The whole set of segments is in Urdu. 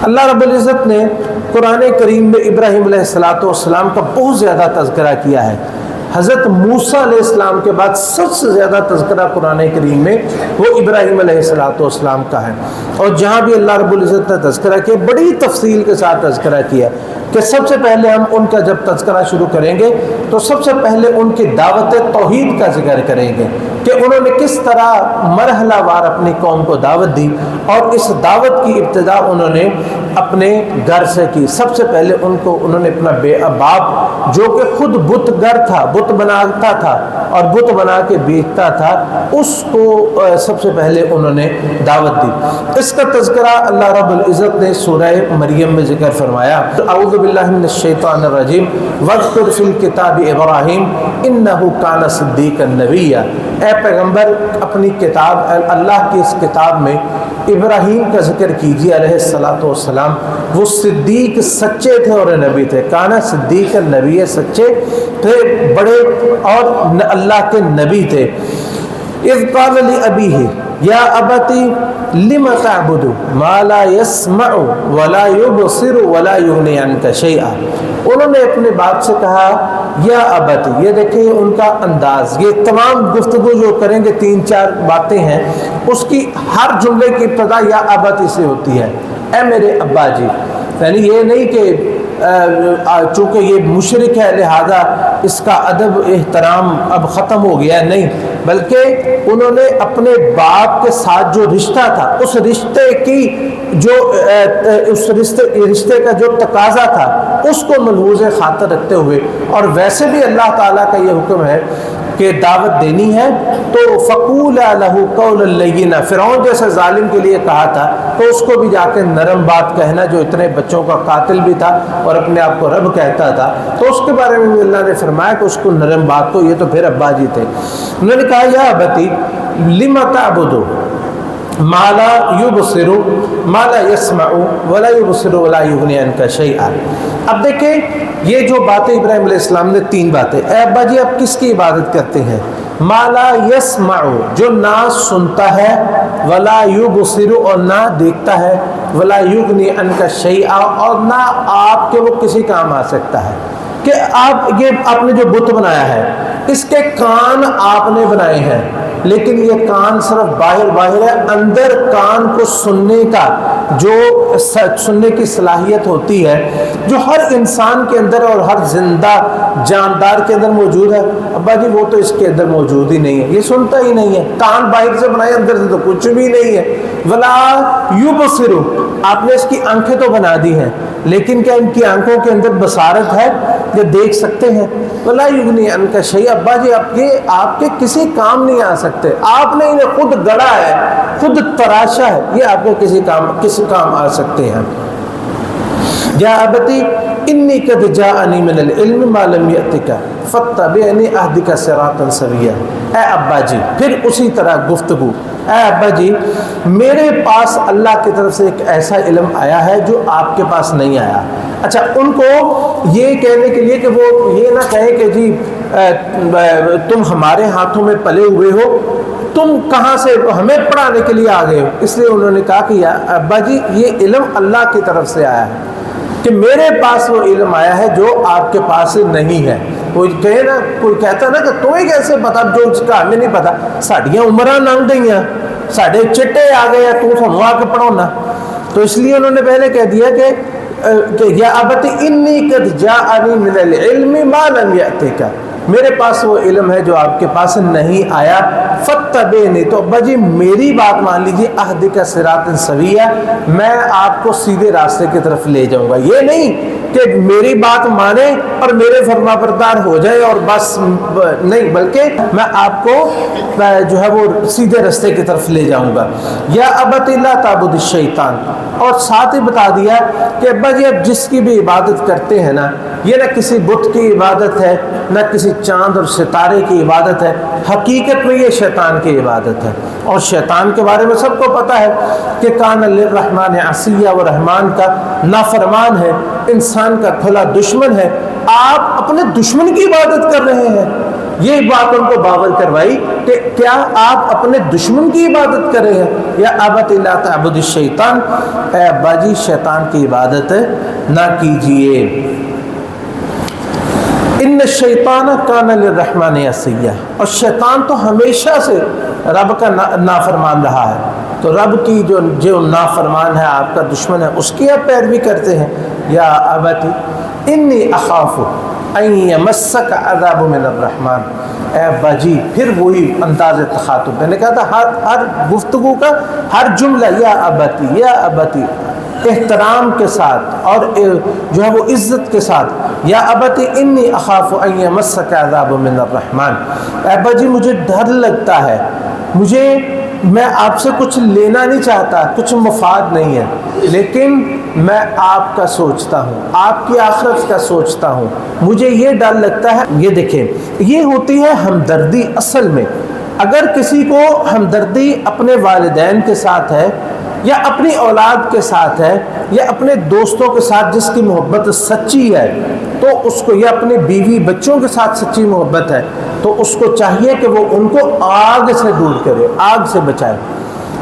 اللہ رب العزت نے قرآن کریم میں ابراہیم علیہ السلام کا بہت زیادہ تذکرہ کیا ہے۔ حضرت موسیٰ علیہ السلام کے بعد سب سے زیادہ تذکرہ قرآن کریم میں وہ ابراہیم علیہ السلام کا ہے، اور جہاں بھی اللہ رب العزت نے تذکرہ کیا بڑی تفصیل کے ساتھ تذکرہ کیا کہ سب سے پہلے ہم ان کا جب تذکرہ شروع کریں گے تو سب سے پہلے ان کی دعوت توحید کا ذکر کریں گے کہ انہوں نے کس طرح مرحلہ وار اپنی قوم کو دعوت دی، اور اس دعوت کی ابتدا انہوں نے اپنے گھر سے کی۔ سب سے پہلے انہوں نے اپنا باپ جو کہ خود بت گر تھا، بت بناتا تھا اور بت بنا کے بیچتا تھا، اس کو سب سے پہلے انہوں نے دعوت دی۔ اس کا تذکرہ اللہ رب العزت نے سورہ مریم میں ذکر فرمایا۔ اعوذ باللہ من الشیطان الرجیم واذکر فی الکتاب ابراہیم انہ کان صدیقا نبیا۔ اے پیغمبر اپنی کتاب اللہ کی اس کتاب میں ابراہیم کا ذکر کیجیے علیہ السلام، وہ صدیق سچے تھے اور نبی تھے۔ کانا صدیق نبی، سچے تھے، بڑے اور اللہ کے نبی تھے۔ اذ قال لأبیہ یا ابتی لم تعبد ما لا يسمع ولا يبصر ولا یغنی عنک شیئا۔ انہوں نے اپنے باپ سے کہا یا ابتی، یہ دیکھیں ان کا انداز، یہ تمام گفتگو جو کریں گے 3-4 باتیں ہیں، اس کی ہر جملے کی ابتدا یا ابتی سے ہوتی ہے، اے میرے ابا جی۔ یعنی یہ نہیں کہ چونکہ یہ مشرک ہے لہذا اس کا ادب احترام اب ختم ہو گیا، نہیں، بلکہ انہوں نے اپنے باپ کے ساتھ جو رشتہ تھا، اس رشتے کی جو اس رشتے کا جو تقاضا تھا اس کو ملحوظ خاطر رکھتے ہوئے، اور ویسے بھی اللہ تعالیٰ کا یہ حکم ہے کہ دعوت دینی ہے تو فقولا لہ قولا لینا، فرعون جیسے ظالم کے لیے کہا تھا تو اس کو بھی جا کے نرم بات کہنا، جو اتنے بچوں کا قاتل بھی تھا اور اپنے آپ کو رب کہتا تھا، تو اس کے بارے میں بھی اللہ نے فرمایا کہ اس کو نرم بات کو، یہ تو پھر ابا جی تھے۔ انہوں نے کہا یا ابتی لم تعبد ما لا یبصر ما لا یسمع ولا یبصر ولا یغنی عنک شیئا۔ اب دیکھیں یہ جو باتیں ابراہیم علیہ السلام نے 3 باتیں، اے ابا جی آپ کس کی عبادت کرتے ہیں؟ ما لا یسمع، جو نہ سنتا ہے، ولا یبصر، اور نہ دیکھتا ہے، ولا یغنی عنک شیئا، اور نہ آپ کے وہ کسی کام آ سکتا ہے۔ کہ آپ نے جو بت بنایا ہے اس کے کان آپ نے بنائے ہیں، لیکن یہ کان صرف باہر ہے، اندر کان کو سننے کا جو سننے کی صلاحیت ہوتی ہے جو ہر انسان کے اندر اور ہر زندہ جاندار کے اندر موجود ہے، ابا جی وہ تو اس کے اندر موجود ہی نہیں ہے، یہ سنتا ہی نہیں ہے۔ کان باہر سے بنائے، اندر سے تو کچھ بھی نہیں ہے۔ ولا یبصر، آپ نے اس کی آنکھیں تو بنا دی ہیں، لیکن کیا ان کی آنکھوں کے اندر بصارت ہے، یہ دیکھ سکتے ہیں؟ ولا یغنی عنک شیئا، ابا جی آپ کے کسی کام نہیں آ سکتے، آپ نے انہیں خود گڑا ہے، خود تراشا ہے، یہ آپ کے کسی کام آ سکتے ہیں۔ یا ابتی انی قد جاءنی من العلم ما لم یأتک فاتبعنی اہدک صراطا سویا۔ اے ابا جی، پھر اسی طرح گفتگو، اے ابا جی میرے پاس اللہ کی طرف سے ایک ایسا علم آیا ہے جو آپ کے پاس نہیں آیا۔ اچھا، ان کو یہ کہنے کے لیے کہ وہ یہ نہ کہیں کہ جی تم ہمارے ہاتھوں میں پلے ہوئے ہو، تم کہاں سے ہمیں پڑھانے کے لیے آ گئے ہو، اس لیے انہوں نے کہا کہ ابا جی یہ علم اللہ کی طرف سے آیا ہے، کہ میرے پاس وہ علم آیا ہے جو آپ کے پاس نہیں ہے۔ کوئی کہے نا، کوئی کہتا نا کہ تمہیں کیسے پتا جو اس کا ہمیں نہیں پتا، ساڑیاں عمریں لنگ گئی ہیں، ساڑھے چٹے آ گئے ہیں، تو سنو آ کے پڑھونا۔ تو اس لیے انہوں نے پہلے کہہ دیا کہ یا ابت انی قد جاءنی من العلم ما لم یأتک، میرے پاس وہ علم ہے جو آپ کے پاس نہیں آیا، فاتبعنی، تو ابا جی میری بات مان لیجیے، اہدک صراطا سویا، میں آپ کو سیدھے راستے کی طرف لے جاؤں گا۔ یہ نہیں کہ میری بات مانے اور میرے فرما بردار ہو جائے اور بس، نہیں، بلکہ میں آپ کو جو ہے وہ سیدھے راستے کی طرف لے جاؤں گا۔ یا ابت لا تعبد الشیطان، اور ساتھ ہی بتا دیا کہ ابا جی اب جس کی بھی عبادت کرتے ہیں نا، یہ نہ کسی بت کی عبادت ہے، نہ کسی چاند اور ستارے کی عبادت ہے، حقیقت میں یہ شیطان کی عبادت ہے۔ اور شیطان کے بارے میں سب کو پتہ ہے کہ کان للرحمن عصیا، وہ رحمان کا نافرمان ہے، انسان کا کھلا دشمن ہے۔ آپ اپنے دشمن کی عبادت کر رہے ہیں، یہ بات ان کو باور کروائی کہ کیا آپ اپنے دشمن کی عبادت کر رہے ہیں؟ یا ابت لا تعبد الشیطان، اے ابا جی شیطان کی عبادت نہ کیجئے۔ ان الشیطان کان للرحمن عصیا، اور شیطان تو ہمیشہ سے رب کا نافرمان رہا ہے، تو رب کی جو نافرمان ہے، آپ کا دشمن ہے، اس کی آپ پیروی کرتے ہیں۔ یا ابت انی اخاف ان یمسک عذاب من الرحمن، اے ابا جی، پھر وہی انداز تخاطب، میں نے کہا تھا ہر گفتگو کا ہر جملہ یا ابتی یا ابتی احترام کے ساتھ اور جو ہے وہ عزت کے ساتھ، یا ابتی انی اخاف ان یمسک عذاب من الرحمن، اے ابا جی مجھے ڈر لگتا ہے، میں آپ سے کچھ لینا نہیں چاہتا، کچھ مفاد نہیں ہے، لیکن میں آپ کا سوچتا ہوں، آپ کی آخرت کا سوچتا ہوں، مجھے یہ ڈر لگتا ہے۔ یہ دیکھیں، یہ ہوتی ہے ہمدردی۔ اصل میں اگر کسی کو ہمدردی اپنے والدین کے ساتھ ہے، یا اپنی اولاد کے ساتھ ہے، یا اپنے دوستوں کے ساتھ جس کی محبت سچی ہے، تو اس کو، یا اپنے بیوی بچوں کے ساتھ سچی محبت ہے، تو اس کو چاہیے کہ وہ ان کو آگ سے دور کرے، آگ سے بچائے۔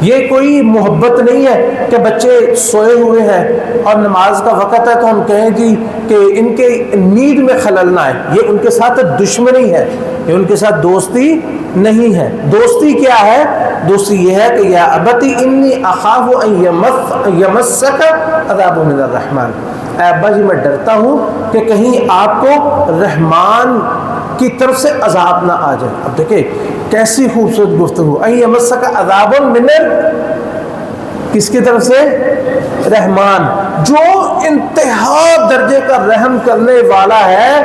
یہ کوئی محبت نہیں ہے کہ بچے سوئے ہوئے ہیں اور نماز کا وقت ہے تو ہم کہیں جی کہ ان کے نیند میں خلل نہ آئے، یہ ان کے ساتھ دشمنی ہے، یہ ان کے ساتھ دوستی نہیں ہے۔ دوستی کیا ہے؟ دوستی یہ ہے کہ یا ابتی انی اخاف ان یمسک عذاب من الرحمن، اے ابا جی میں ڈرتا ہوں کہ کہیں آپ کو رحمان کی طرف سے عذاب نہ آ جائے۔ اب دیکھیں کیسی خوبصورت گفتگو، ان یمسک عذاب من، کس کی طرف سے؟ رحمان، جو انتہا درجے کا رحم کرنے والا ہے۔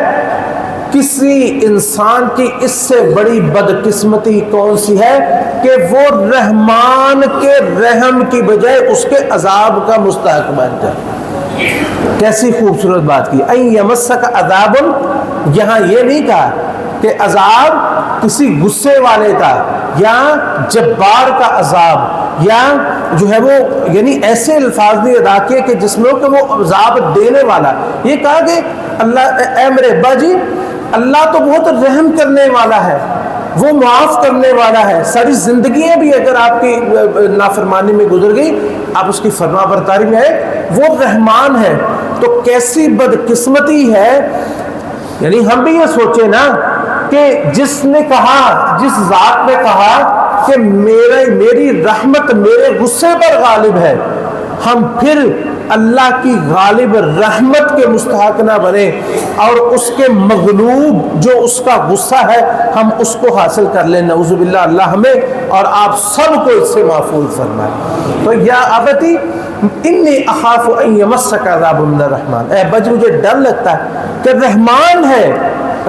کسی انسان کی اس سے بڑی بدقسمتی کون سی ہے کہ وہ رحمان کے رحم کی بجائے اس کے عذاب کا مستحق بن جائے۔ کیسی خوبصورت بات کی، این یمسک عذاب، یہاں یہ نہیں کہا کہ عذاب کسی غصے والے کا یا جبار کا عذاب، یا جو ہے وہ یعنی ایسے الفاظ نہیں ادا کیے کہ جس میں ہو کہ وہ عذاب دینے والا۔ یہ کہا کہ اللہ، اے میرے ابا جی، اللہ تو بہت رحم کرنے والا ہے، وہ معاف کرنے والا ہے، ساری زندگیاں بھی اگر آپ کی نافرمانی میں گزر گئی، آپ اس کی فرما برداری میں ہے، وہ رحمان ہے۔ تو کیسی بدقسمتی ہے، یعنی ہم بھی یہ سوچیں نا کہ جس نے کہا، جس ذات نے کہا کہ میری رحمت میرے غصے پر غالب ہے، ہم پھر اللہ کی غالب رحمت کے مستحق نہ بنے اور اس کے مغلوب جو اس کا غصہ ہے ہم اس کو حاصل کر لیں۔ نعوذ باللہ، اللہ ہمیں اور آپ سب کو اس سے محفوظ فرمائے۔ تو یا ابتی انی اخاف ان یمسک عذاب من الرحمن، اے بچ مجھے ڈر لگتا ہے کہ رحمان ہے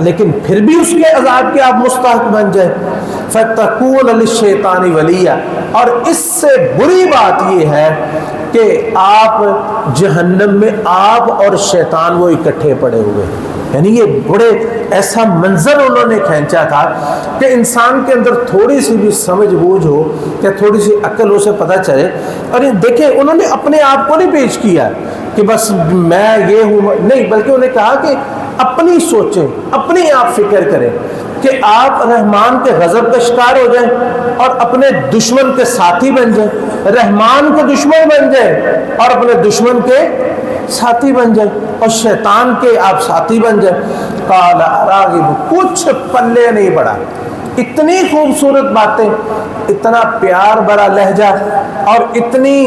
لیکن پھر بھی اس کے عذاب کے آپ مستحق بن جائے۔ فَتَكُونَ لِلشَّيْطَانِ وَلِيًّا، اور اس سے بری بات یہ ہے کہ آپ جہنم میں آپ اور شیطان وہ اکٹھے پڑے ہوئے، یعنی یہ بڑے ایسا منظر انہوں نے کھینچا تھا کہ انسان کے اندر تھوڑی سی بھی سمجھ بوجھ ہو یا تھوڑی سی عقل اسے پتہ چلے۔ اور دیکھیں انہوں نے اپنے آپ کو نہیں پیش کیا کہ بس میں یہ ہوں، نہیں، بلکہ انہوں نے کہا کہ اپنی سوچیں، اپنی آپ فکر کریں کہ آپ رحمان کے غضب کا شکار ہو جائیں اور اپنے دشمن کے ساتھی بن جائیں، رحمان کے دشمن بن جائیں اور اپنے دشمن کے ساتھی بن جائیں، اور شیطان کے آپ ساتھی بن جائیں۔ قال راغب، کچھ پلے نہیں پڑا، اتنی خوبصورت باتیں، اتنا پیار بھرا لہجہ اور اتنی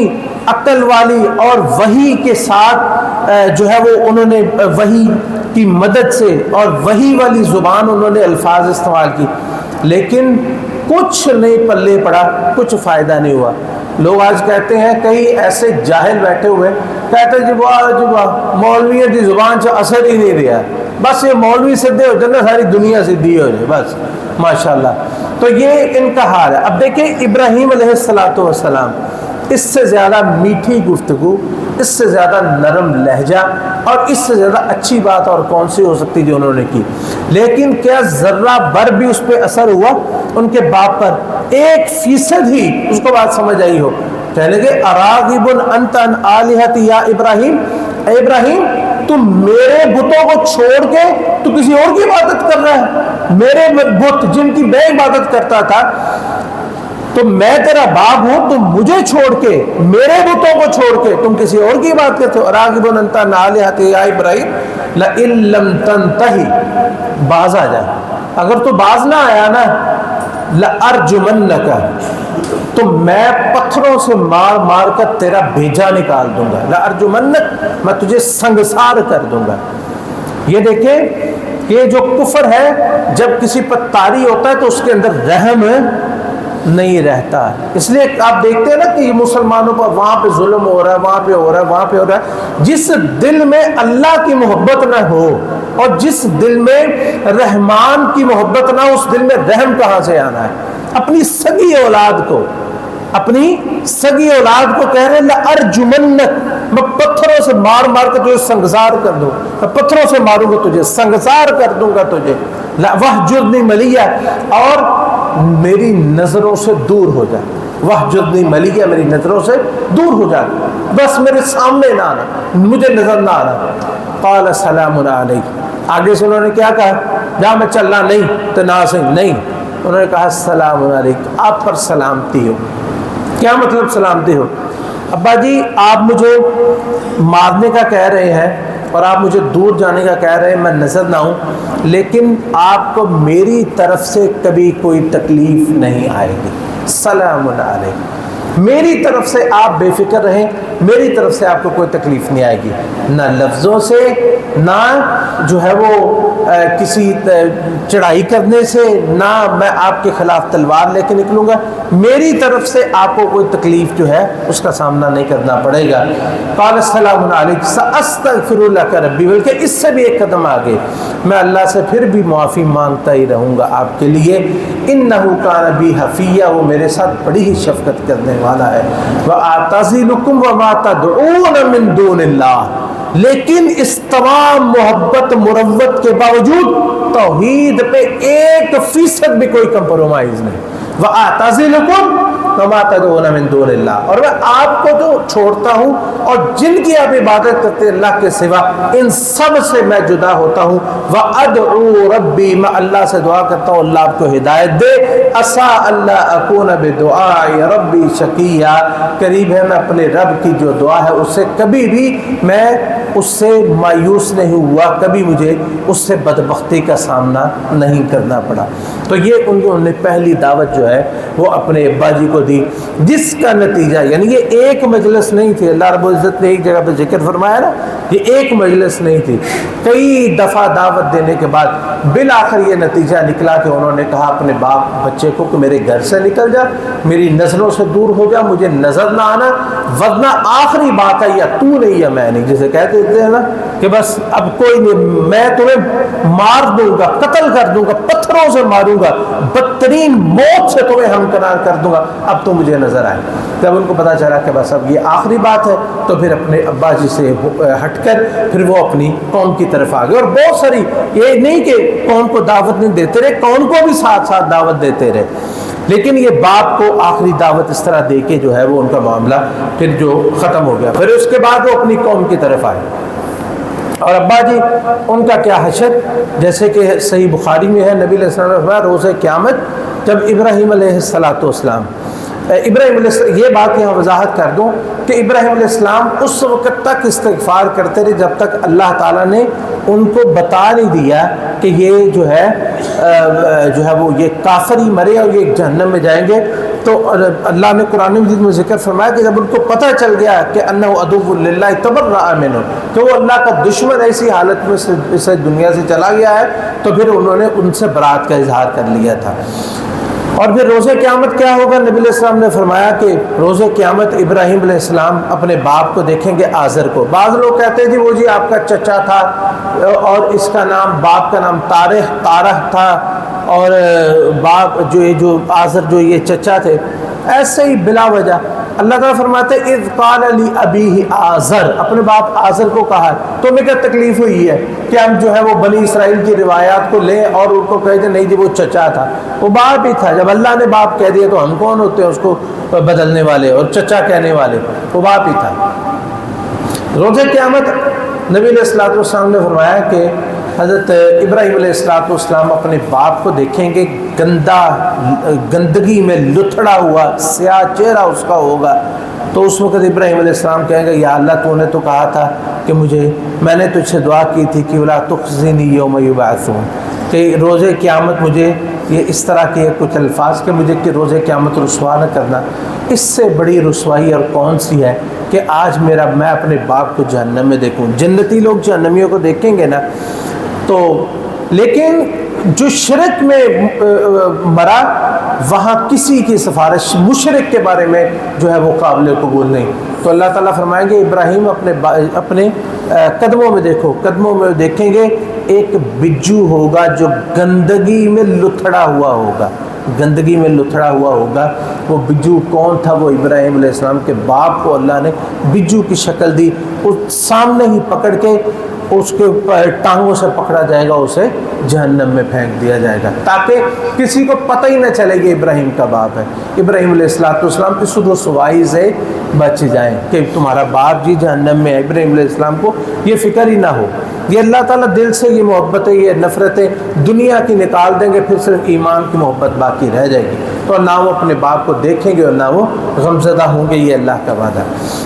عقل والی اور وحی کے ساتھ جو ہے وہ انہوں نے وحی کی مدد سے اور وحی والی زبان انہوں نے الفاظ استعمال کی، لیکن کچھ نہیں پلے پڑا، کچھ فائدہ نہیں ہوا۔ لوگ آج کہتے ہیں، کئی ایسے جاہل بیٹھے ہوئے کہتے ہیں جی واہ مولویوں کی زبان سے اثر ہی نہیں رہا، بس یہ مولوی سدھے ہو جائے ساری دنیا سدھی ہو جائے بس ماشاءاللہ۔ تو یہ ان کا حال ہے۔ اب دیکھیں ابراہیم علیہ السلام، اس سے زیادہ میٹھی گفتگو، اس سے زیادہ نرم لہجہ اور اس سے زیادہ اچھی بات اور کون سی ہو سکتی جو انہوں نے کی، لیکن کیا ذرہ بر بھی اس پہ اثر ہوا ان کے باپ پر؟ 1% ہی اس کو بات سمجھ آئی ہو؟ کہنے لگے اراغب انت عن آلہتی یا ابراہیم، اے ابراہیم تم میرے بتوں کو چھوڑ کے تو کسی اور کی عبادت کر رہا ہے؟ میرے بت جن کی میں عبادت کرتا تھا، تو میں تیرا باپ ہوں، تم مجھے چھوڑ کے، میرے بتوں کو چھوڑ کے تم کسی اور کی بات کرتے ہو۔ راغب انت عن آلہتی یا ابراہیم لئن لم تنتہی، باز آ جا، اگر تو باز نہ آیا نا، لأرجمنک، تو میں پتھروں سے مار مار کر تیرا بھیجا نکال دوں گا، لأرجمنک، میں تجھے سنگسار کر دوں گا۔ یہ دیکھیں کہ جو کفر ہے، جب کسی پر طاری ہوتا ہے تو اس کے اندر رحم نہیں رہتا۔ اس لیے آپ دیکھتے ہیں نا کہ یہ مسلمانوں پر وہاں پہ ظلم ہو رہا ہے، وہاں پہ ہو رہا ہے، وہاں پہ ہو رہا ہے۔ جس دل میں اللہ کی محبت نہ ہو اور جس دل میں رحمان کی محبت نہ ہو، اس دل میں رحم کہاں سے آنا ہے؟ اپنی سگی اولاد کو، اپنی سگی اولاد کو کہہ رہے ہیں لأرجمنک، میں پتھروں سے مار مار کے تجھے سنگسار کر دوں، میں پتھروں سے ماروں گا تجھے، سنگسار کر دوں گا تجھے، وَاحْجُرْنِی مَلِیًّا، اور میری نظروں سے دور ہو جا، وَاحْجُرْنِی مَلِیًّا، میری نظروں سے دور ہو جا، بس میرے سامنے نہ آنا، مجھے نظر نہ آنا۔ قَالَ سَلَامٌ عَلَيْكَ، آگے سے انہوں نے کیا کہا؟ جہاں میں چلنا نہیں تو ناسن نہیں، انہوں نے کہا سلام علیکم، آپ پر سلامتی ہو۔ کیا مطلب سلامتی ہو؟ ابا جی آپ مجھے مارنے کا کہہ رہے ہیں اور آپ مجھے دور جانے کا کہہ رہے ہیں، میں نظر نہ ہوں، لیکن آپ کو میری طرف سے کبھی کوئی تکلیف نہیں آئے گی، سلام علیکم، میری طرف سے آپ بے فکر رہیں، میری طرف سے آپ کو کوئی تکلیف نہیں آئے گی، نہ لفظوں سے، نہ جو ہے وہ کسی چڑھائی کرنے سے، نہ میں آپ کے خلاف تلوار لے کے نکلوں گا، میری طرف سے آپ کو کوئی تکلیف جو ہے اس کا سامنا نہیں کرنا پڑے گا۔ قال السلام علیکم سأستغفر لک ربی، بلکہ اس سے بھی ایک قدم آگے، میں اللہ سے پھر بھی معافی مانگتا ہی رہوں گا آپ کے لیے، انہ کان بی حفیہ، وہ میرے ساتھ بڑی ہی شفقت کرنے والا ہے، وَأَعْتَزِلُكُمْ وَمَا تَدْعُونَ مِن دُونِ اللَّهِ، لیکن اس تمام محبت مروت کے باوجود توحید پہ 1% بھی کوئی کمپرومائز نہیں۔ وَأَعْتَزِلُكُمْ وَمَا تَدْعُونَ مِن دُونِ اللَّهِ، اور میں آپ کو جو چھوڑتا ہوں اور جن کی آپ عبادت کرتے ہیں اللہ کے سوا، ان سب سے میں جدا ہوتا ہوں۔ وَأَدْعُو رَبِّي، میں اللہ سے دعا کرتا ہوں اللہ آپ کو ہدایت دے، عَسَىٰ أَلَّا أَكُونَ بِدُعَاءِ رَبِّي شَقِيًّا، قریب ہے میں اپنے رب کی جو دعا ہے اس سے کبھی بھی میں اس سے مایوس نہیں ہوا، کبھی مجھے اس سے بدبختی کا سامنا نہیں کرنا پڑا۔ تو یہ انہوں نے پہلی دعوت جو ہے وہ اپنے ابا جی کو دی، جس کا نتیجہ، یعنی یہ ایک مجلس نہیں تھی، اللہ رب العزت نے ایک جگہ پہ ذکر فرمایا نا، یہ ایک مجلس نہیں تھی، کئی دفعہ دعوت دینے کے بعد بالآخر یہ نتیجہ نکلا کہ انہوں نے کہا اپنے باپ بچے کو کہ میرے گھر سے نکل جا، میری نظروں سے دور ہو جا، مجھے نظر نہ آنا، ورنہ آخری بات ہے یا تو نہیں یا میں نہیں، جسے کہتے ہیں نا کہ بس اب کوئی نہیں، میں تمہیں مار دوں گا، قتل کر دوں گا، پتھروں سے ماروں گا، بدترین موت سے تمہیں ہمکنار کر دوں گا، اب تو مجھے نظر آئے۔ جب ان کو پتا چلا کہ بس اب یہ آخری بات ہے تو پھر اپنے ابا جی سے ہٹ کر پھر وہ اپنی قوم کی طرف آ گئے، اور بہت ساری، یہ نہیں کہ قوم کو دعوت نہیں دیتے رہے، قوم کو بھی ساتھ ساتھ دعوت دیتے رہے، لیکن یہ باپ کو آخری دعوت اس طرح دے کے جو ہے وہ ان کا معاملہ پھر جو ختم ہو گیا۔ پھر اس کے بعد وہ اپنی قوم کی طرف آئے، اور ابا جی ان کا کیا حشر، جیسے کہ صحیح بخاری میں ہے، نبی علیہ السلام نے فرمایا روز قیامت جب ابراہیم علیہ السلام، ابراہیم علیہ السلام، یہ بات یہاں وضاحت کر دوں کہ ابراہیم علیہ السلام اس وقت تک استغفار کرتے رہے جب تک اللہ تعالیٰ نے ان کو بتا نہیں دیا کہ یہ جو ہے وہ یہ کافر ہی مرے اور یہ جہنم میں جائیں گے۔ تو اللہ نے قرآن مجید میں ذکر فرمایا کہ جب ان کو پتہ چل گیا کہ انہ عدو للہ تبرأ منہ، کہ وہ اللہ کا دشمن ایسی حالت میں اس دنیا سے چلا گیا ہے، تو پھر انہوں نے ان سے برات کا اظہار کر لیا تھا۔ اور پھر روز قیامت کیا ہوگا، نبی علیہ السلام نے فرمایا کہ روز قیامت ابراہیم علیہ السلام اپنے باپ کو دیکھیں گے آزر کو۔ بعض لوگ کہتے ہیں جی وہ جی آپ کا چچا تھا اور اس کا نام، باپ کا نام تارہ تھا، اور باپ جو آزر جو یہ چچا تھے، ایسے ہی بلا وجہ اللہ تعالیٰ فرماتے ہیں اذ قال لی ابیہ آزر، اپنے باپ آزر کو کہا تو میں کیا تکلیف ہوئی ہے کہ ہم جو ہے وہ بنی اسرائیل کی روایات کو لیں اور ان کو کہتے نہیں جی وہ چچا تھا، وہ باپ ہی تھا، جب اللہ نے باپ کہہ دیا تو ہم کون ہوتے ہیں اس کو بدلنے والے اور چچا کہنے والے، وہ باپ ہی تھا۔ روز قیامت نبی علیہ الصلوۃ والسلام نے فرمایا کہ حضرت ابراہیم علیہ الصلوۃ والسلام اپنے باپ کو دیکھیں گے، گندگی میں لتھڑا ہوا سیاہ چہرہ اس کا ہوگا، تو اس وقت ابراہیم علیہ السلام کہیں گے یا اللہ تو نے تو کہا تھا کہ میں نے تجھ سے دعا کی تھی کہ ولا تخزنی یوم یبعثون، کہ روز قیامت مجھے یہ اس طرح کے کچھ الفاظ کہ مجھے کہ روز قیامت رسوا نہ کرنا۔ اس سے بڑی رسوائی اور کون سی ہے کہ آج میں اپنے باپ کو جہنم میں دیکھوں۔ جنتی لوگ جہنمیوں کو دیکھیں گے نا تو، لیکن جو شرک میں مرا وہاں کسی کی سفارش مشرک کے بارے میں جو ہے وہ قابل قبول نہیں۔ تو اللہ تعالیٰ فرمائیں گے ابراہیم اپنے قدموں میں دیکھو، قدموں میں دیکھیں گے ایک بجو ہوگا جو گندگی میں لتھڑا ہوا ہوگا، گندگی میں لتھڑا ہوا ہوگا۔ وہ بجو کون تھا؟ وہ ابراہیم علیہ السلام کے باپ کو اللہ نے بجو کی شکل دی، اس سامنے ہی پکڑ کے اس کے ٹانگوں سے پکڑا جائے گا، اسے جہنم میں پھینک دیا جائے گا تاکہ کسی کو پتہ ہی نہ چلے کہ ابراہیم کا باپ ہے۔ ابراہیم علیہ السلام اس رسوائی سے بچ جائیں کہ تمہارا باپ جی جہنم میں ہے، ابراہیم علیہ السلام کو یہ فکر ہی نہ ہو۔ یہ اللہ تعالیٰ دل سے یہ محبتیں، یہ نفرتیں دنیا کی نکال دیں گے، پھر صرف ایمان کی محبت باقی رہ جائے گی، تو نہ وہ اپنے باپ کو دیکھیں گے اور نہ وہ غمزدہ ہوں گے، یہ اللہ کا وعدہ ہے۔